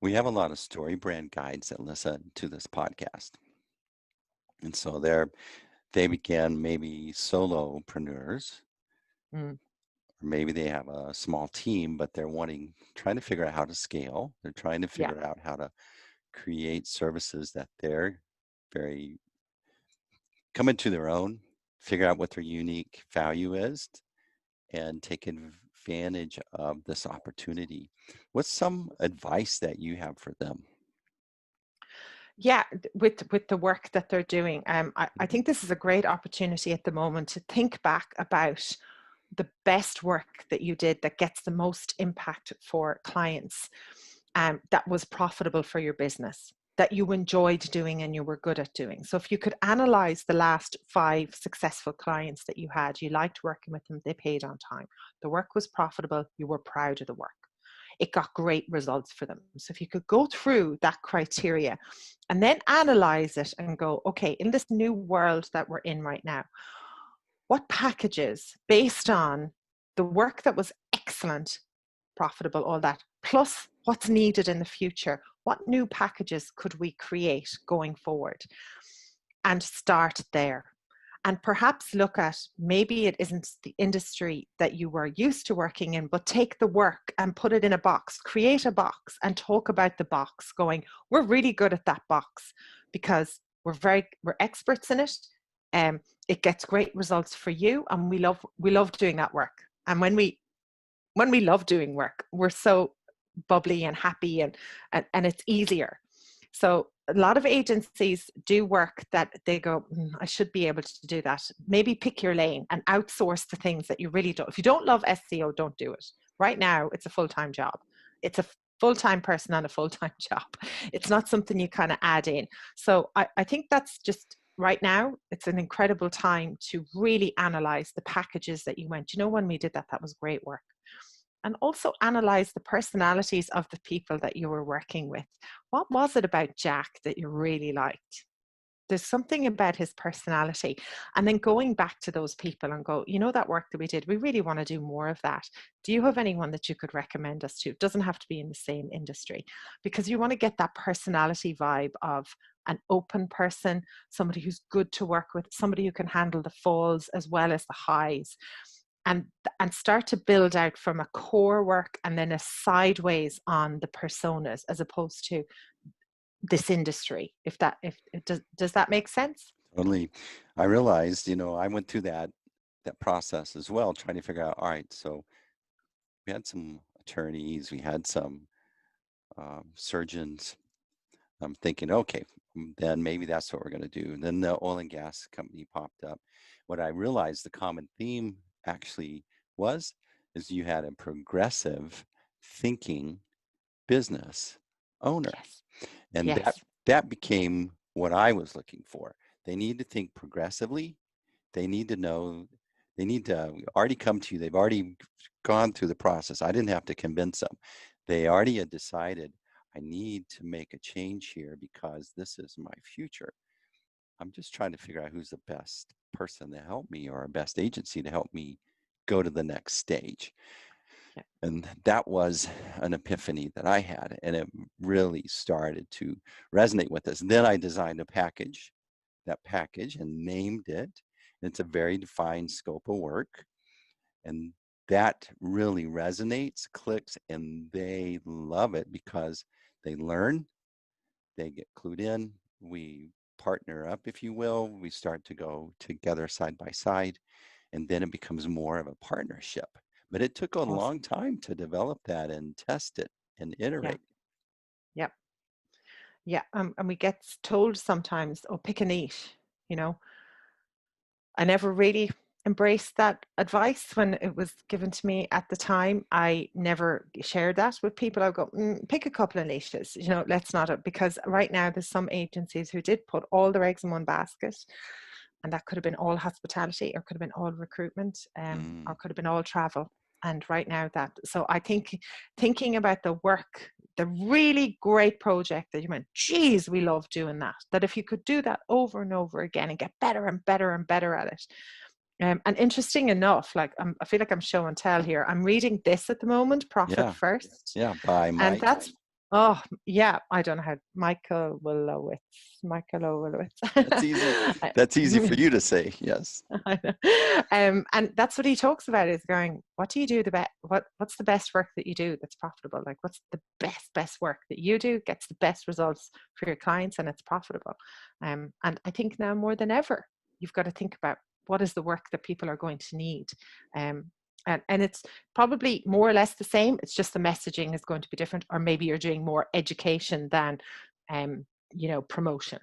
We have a lot of story brand guides that listen to this podcast. And so they began maybe solopreneurs, Mm, or maybe they have a small team, but they're trying to figure out how to scale. They're trying to yeah. figure out how to create services that they're very come into their own, figure out what their unique value is, and take advantage of this opportunity. What's some advice that you have for them? Yeah, with the work that they're doing, I Mhm. think this is a great opportunity at the moment to think back about the best work that you did that gets the most impact for clients, that was profitable for your business, that you enjoyed doing and you were good at doing. So if you could analyze the last 5 successful clients that you had, you liked working with them, they paid on time, the work was profitable, you were proud of the work, it got great results for them. So if you could go through that criteria and then analyze it and go, okay, in this new world that we're in right now, what packages based on the work that was excellent, profitable, all that, plus what's needed in the future, what new packages could we create going forward, and start there. And perhaps look at, maybe it isn't the industry that you were used to working in, but take the work and put it in a box, create a box and talk about the box, going, we're really good at that box because we're experts in it. It gets great results for you, and we love doing that work. And when we love doing work, we're so bubbly and happy, and it's easier. So a lot of agencies do work that they go, I should be able to do that. Maybe pick your lane and outsource the things that you really don't. If you don't love SEO, don't do it. Right now, it's a full-time job. It's a full-time person and a full-time job. It's not something you kind of add in. So I think that's just right now, it's an incredible time to really analyze the packages that you went, when we did that, that was great work. And also analyze the personalities of the people that you were working with. What was it about Jack that you really liked? There's something about his personality. And then going back to those people and go, that work that we did, we really want to do more of that. Do you have anyone that you could recommend us to? It doesn't have to be in the same industry, because you want to get that personality vibe of an open person, somebody who's good to work with, somebody who can handle the falls as well as the highs, and start to build out from a core work and then a sideways on the personas, as opposed to this industry. If does that make sense? Totally. I realized, I went through that process as well, trying to figure out, all right, so we had some attorneys, we had some surgeons. I'm thinking, okay, then maybe that's what we're going to do. And then the oil and gas company popped up. What I realized the common theme actually was is you had a progressive thinking business owner. Yes. And that Yes. that became what I was looking for. They need to think progressively. They need to know, they need to already come to you. They've already gone through the process. I didn't have to convince them. They already had decided, I need to make a change here because this is my future. I'm just trying to figure out who's the best person to help me, or a best agency to help me go to the next stage. Yeah. And that was an epiphany that I had, and it really started to resonate with us. And then I designed that package and named it. It's a very defined scope of work. And that really resonates, clicks, and they love it because they learn, they get clued in. We partner up, if you will. We start to go together side by side, and then it becomes more of a partnership. But it took a long Awesome. time to develop that and test it and Yeah. iterate. Yeah. Yeah. And we get told sometimes, oh, pick a niche, you know. I never really embraced that advice when it was given to me at the time. I never shared that with people. I go, pick a couple of niches, let's not, because right now there's some agencies who did put all their eggs in one basket, and that could have been all hospitality, or could have been all recruitment, or Mm, could have been all travel. And right now so I think thinking about the work, the really great project that you went, geez, we love doing that. That if you could do that over and over again and get better and better and better at it. And interesting enough, like I feel like I'm show and tell here. I'm reading this at the moment, Profit yeah, First, yeah, by and Mike. that's Oh, yeah, I don't know how. Michael That's easy. That's easy for you to say. Yes. I know. And that's what he talks about, is going, what do you do the best? What's the best work that you do that's profitable? Like, what's the best work that you do gets the best results for your clients and it's profitable? And I think now more than ever, you've got to think about what is the work that people are going to need. And it's probably more or less the same. It's just the messaging is going to be different, or maybe you're doing more education than, promotion.